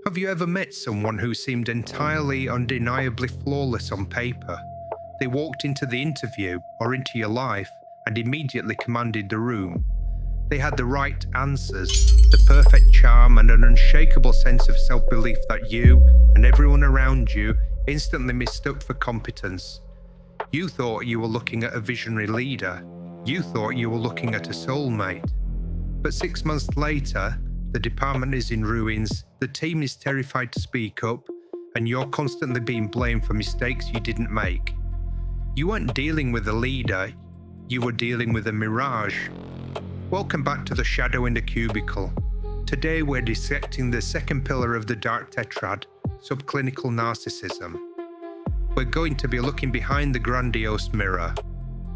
Have you ever met someone who seemed entirely undeniably flawless on paper? They walked into the interview or into your life and immediately commanded the room. They had the right answers, the perfect charm, and an unshakable sense of self-belief that you and everyone around you instantly mistook for competence. You thought you were looking at a visionary leader. You thought you were looking at a soulmate. But 6 months later, the department is in ruins, the team is terrified to speak up, and you're constantly being blamed for mistakes you didn't make. You weren't dealing with a leader, you were dealing with a mirage. Welcome back to The Shadow in the Cubicle. Today we're dissecting the second pillar of the Dark Tetrad, subclinical narcissism. We're going to be looking behind the grandiose mirror.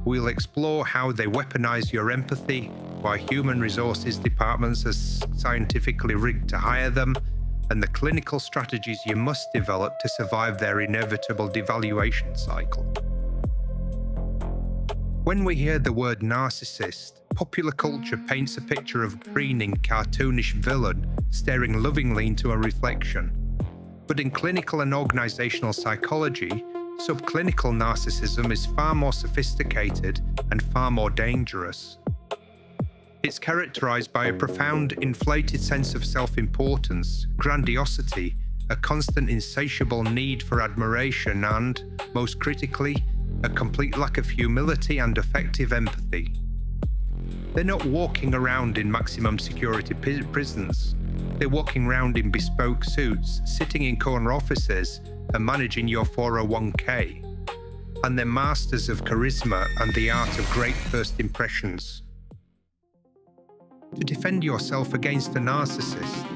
We'll explore how they weaponize your empathy, why human resources departments are scientifically rigged to hire them, and the clinical strategies you must develop to survive their inevitable devaluation cycle. When we hear the word narcissist, popular culture paints a picture of a preening, cartoonish villain staring lovingly into a reflection. But in clinical and organizational psychology, subclinical narcissism is far more sophisticated and far more dangerous. It's characterized by a profound, inflated sense of self-importance, grandiosity, a constant insatiable need for admiration and, most critically, a complete lack of humility and effective empathy. They're not walking around in maximum security prisons. They're walking around in bespoke suits, sitting in corner offices, and managing your 401k. And they're masters of charisma and the art of great first impressions. To defend yourself against a narcissist,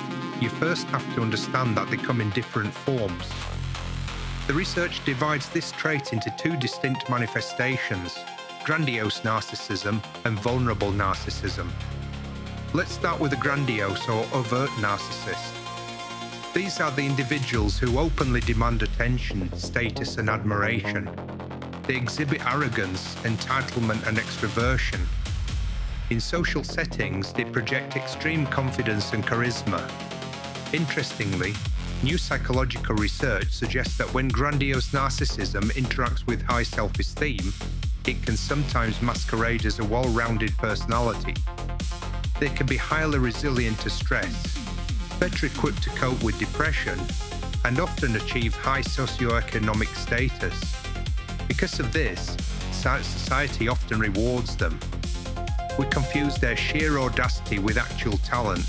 you first have to understand that they come in different forms. The research divides this trait into two distinct manifestations: grandiose narcissism and vulnerable narcissism. Let's start with a grandiose or overt narcissist. These are the individuals who openly demand attention, status, and admiration. They exhibit arrogance, entitlement, and extroversion. In social settings, they project extreme confidence and charisma. Interestingly, new psychological research suggests that when grandiose narcissism interacts with high self-esteem, it can sometimes masquerade as a well-rounded personality. They can be highly resilient to stress, better equipped to cope with depression, and often achieve high socioeconomic status. Because of this, society often rewards them. We confuse their sheer audacity with actual talent.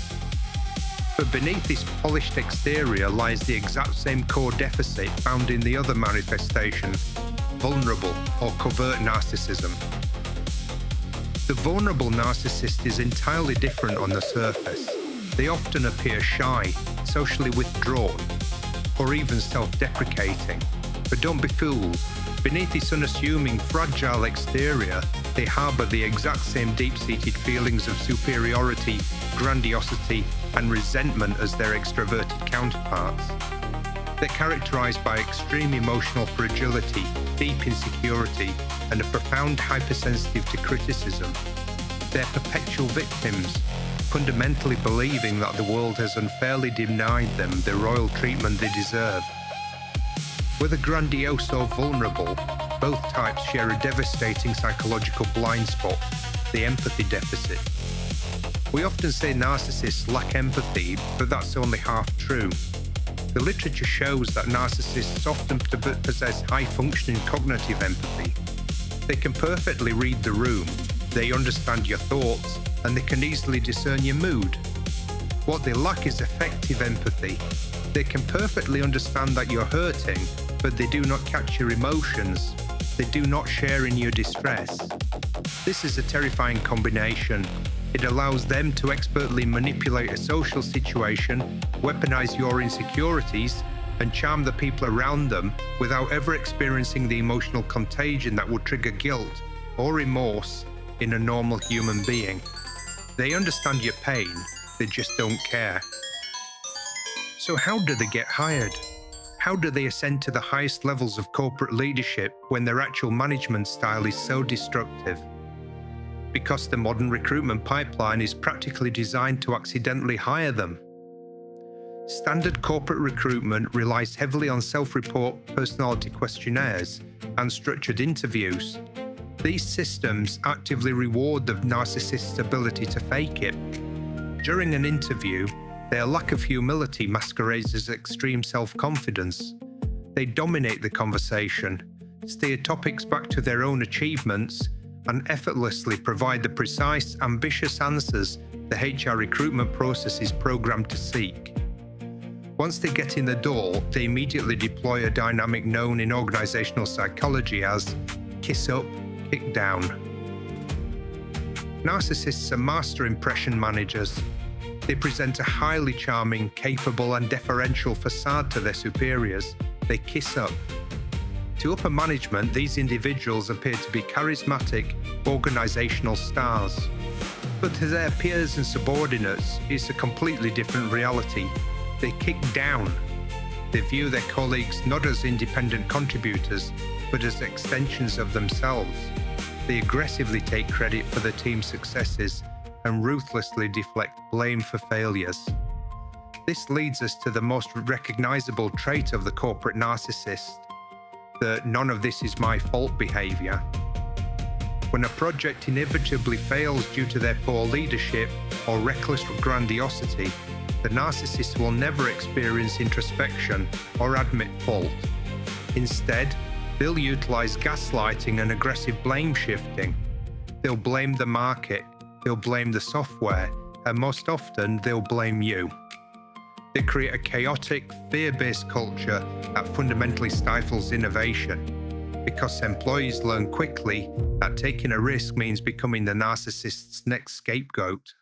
But beneath this polished exterior lies the exact same core deficit found in the other manifestation, vulnerable or covert narcissism. The vulnerable narcissist is entirely different on the surface. They often appear shy, socially withdrawn, or even self-deprecating. But don't be fooled. Beneath this unassuming, fragile exterior, they harbour the exact same deep-seated feelings of superiority, grandiosity, and resentment as their extroverted counterparts. They're characterized by extreme emotional fragility, deep insecurity, and a profound hypersensitive to criticism. They're perpetual victims, fundamentally believing that the world has unfairly denied them the royal treatment they deserve. Whether grandiose or vulnerable, both types share a devastating psychological blind spot, the empathy deficit. We often say narcissists lack empathy, but that's only half true. The literature shows that narcissists often possess high-functioning cognitive empathy. They can perfectly read the room, they understand your thoughts, and they can easily discern your mood. What they lack is effective empathy. They can perfectly understand that you're hurting, but they do not catch your emotions. They do not share in your distress. This is a terrifying combination. It allows them to expertly manipulate a social situation, weaponize your insecurities, and charm the people around them without ever experiencing the emotional contagion that would trigger guilt or remorse in a normal human being. They understand your pain, they just don't care. So how do they get hired? How do they ascend to the highest levels of corporate leadership when their actual management style is so destructive? Because the modern recruitment pipeline is practically designed to accidentally hire them. Standard corporate recruitment relies heavily on self-report personality questionnaires and structured interviews. These systems actively reward the narcissist's ability to fake it. During an interview, their lack of humility masquerades as extreme self-confidence. They dominate the conversation, steer topics back to their own achievements, and effortlessly provide the precise, ambitious answers the HR recruitment process is programmed to seek. Once they get in the door, they immediately deploy a dynamic known in organizational psychology as kiss up, kick down. Narcissists are master impression managers. They present a highly charming, capable, and deferential facade to their superiors. They kiss up. To upper management, these individuals appear to be charismatic, organizational stars. But to their peers and subordinates, it's a completely different reality. They kick down. They view their colleagues not as independent contributors, but as extensions of themselves. They aggressively take credit for the team's successes and ruthlessly deflect blame for failures. This leads us to the most recognizable trait of the corporate narcissist, the "none of this is my fault" behavior. When a project inevitably fails due to their poor leadership or reckless grandiosity, the narcissist will never experience introspection or admit fault. Instead, they'll utilize gaslighting and aggressive blame shifting. They'll blame the market, they'll blame the software, and most often they'll blame you. They create a chaotic, fear-based culture that fundamentally stifles innovation, because employees learn quickly that taking a risk means becoming the narcissist's next scapegoat.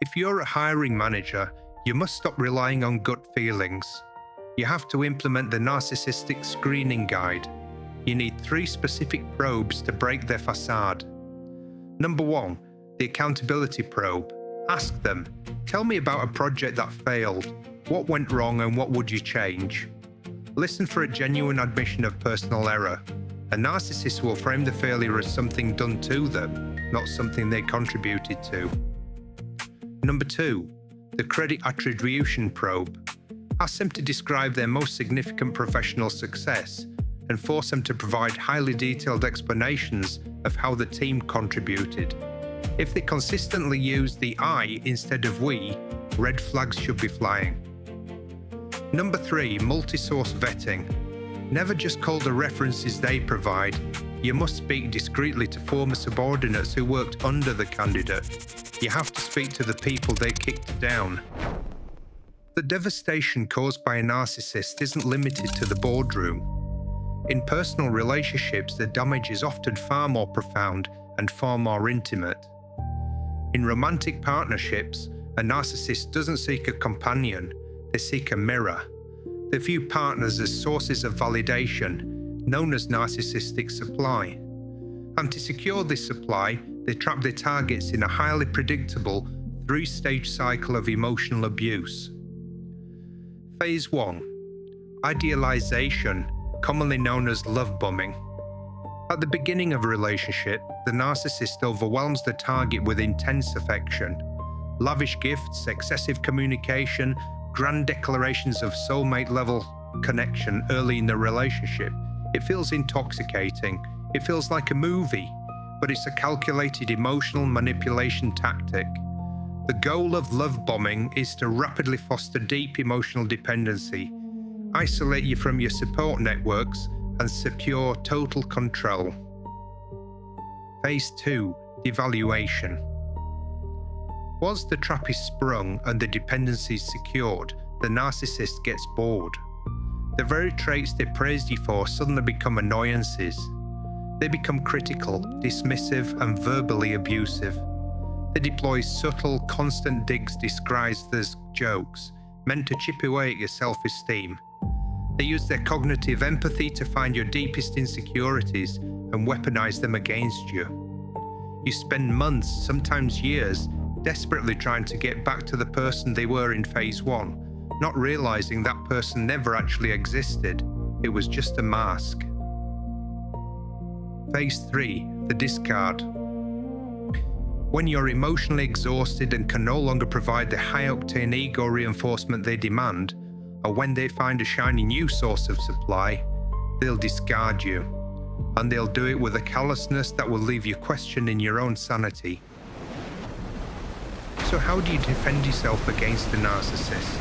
If you're a hiring manager, you must stop relying on gut feelings. You have to implement the narcissistic screening guide. You need 3 specific probes to break their facade. Number 1, the accountability probe. Ask them, tell me about a project that failed. What went wrong and what would you change? Listen for a genuine admission of personal error. A narcissist will frame the failure as something done to them, not something they contributed to. Number 2, the credit attribution probe. Ask them to describe their most significant professional success and force them to provide highly detailed explanations of how the team contributed. If they consistently use the I instead of we, red flags should be flying. Number 3, multi-source vetting. Never just call the references they provide. You must speak discreetly to former subordinates who worked under the candidate. You have to speak to the people they kicked down. The devastation caused by a narcissist isn't limited to the boardroom. In personal relationships, the damage is often far more profound and far more intimate. In romantic partnerships, a narcissist doesn't seek a companion, they seek a mirror. They view partners as sources of validation, known as narcissistic supply. And to secure this supply, they trap their targets in a highly predictable 3-stage cycle of emotional abuse. Phase 1. Idealization, commonly known as love bombing. At the beginning of a relationship, the narcissist overwhelms the target with intense affection. Lavish gifts, excessive communication, grand declarations of soulmate-level connection early in the relationship. It feels intoxicating. It feels like a movie, but it's a calculated emotional manipulation tactic. The goal of love bombing is to rapidly foster deep emotional dependency, isolate you from your support networks, and secure total control. Phase 2. Devaluation. Once the trap is sprung and the dependency is secured, the narcissist gets bored. The very traits they praised you for suddenly become annoyances. They become critical, dismissive, and verbally abusive. They deploy subtle, constant digs disguised as jokes, meant to chip away at your self-esteem. They use their cognitive empathy to find your deepest insecurities and weaponize them against you. You spend months, sometimes years, desperately trying to get back to the person they were in phase 1, not realizing that person never actually existed. It was just a mask. Phase 3. The discard. When you're emotionally exhausted and can no longer provide the high-octane ego reinforcement they demand, or when they find a shiny new source of supply, they'll discard you. And they'll do it with a callousness that will leave you questioning your own sanity. So how do you defend yourself against a narcissist?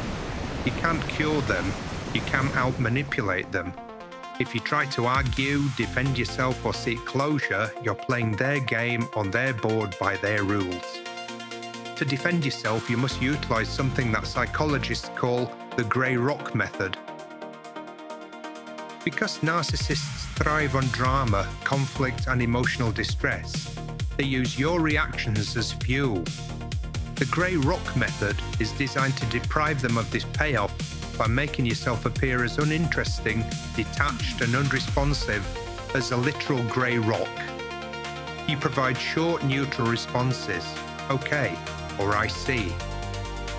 You can't cure them, you can't out-manipulate them. If you try to argue, defend yourself or seek closure, you're playing their game on their board by their rules. To defend yourself, you must utilize something that psychologists call the grey rock method. Because narcissists thrive on drama, conflict, and emotional distress, they use your reactions as fuel. The grey rock method is designed to deprive them of this payoff by making yourself appear as uninteresting, detached, and unresponsive as a literal grey rock. You provide short, neutral responses, okay, or I see.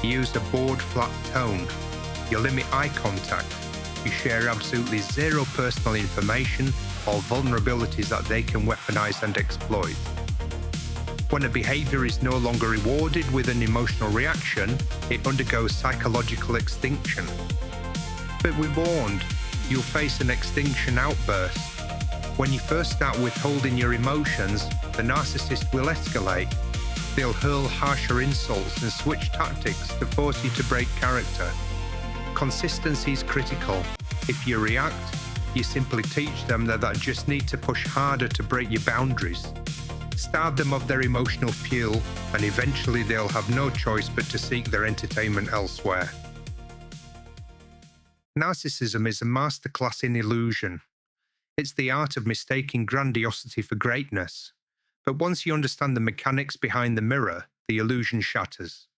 You use a bored, flat tone. You limit eye contact. You share absolutely zero personal information or vulnerabilities that they can weaponize and exploit. When a behavior is no longer rewarded with an emotional reaction, it undergoes psychological extinction. But we're warned, you'll face an extinction outburst. When you first start withholding your emotions, the narcissist will escalate. They'll hurl harsher insults and switch tactics to force you to break character. Consistency is critical. If you react, you simply teach them that they just need to push harder to break your boundaries. Starve them of their emotional fuel, and eventually they'll have no choice but to seek their entertainment elsewhere. Narcissism is a masterclass in illusion. It's the art of mistaking grandiosity for greatness. But once you understand the mechanics behind the mirror, the illusion shatters.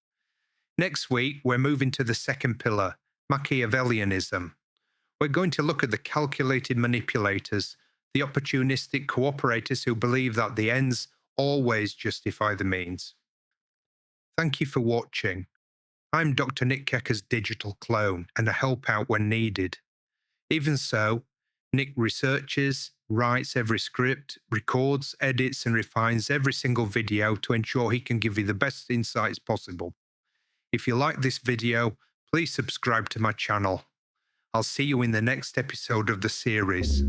Next week, we're moving to the second pillar, Machiavellianism. We're going to look at the calculated manipulators, the opportunistic cooperators who believe that the ends always justify the means. Thank you for watching. I'm Dr. Nick Kecker's digital clone, and I help out when needed. Even so, Nick researches, writes every script, records, edits, and refines every single video to ensure he can give you the best insights possible. If you like this video, please subscribe to my channel. I'll see you in the next episode of the series.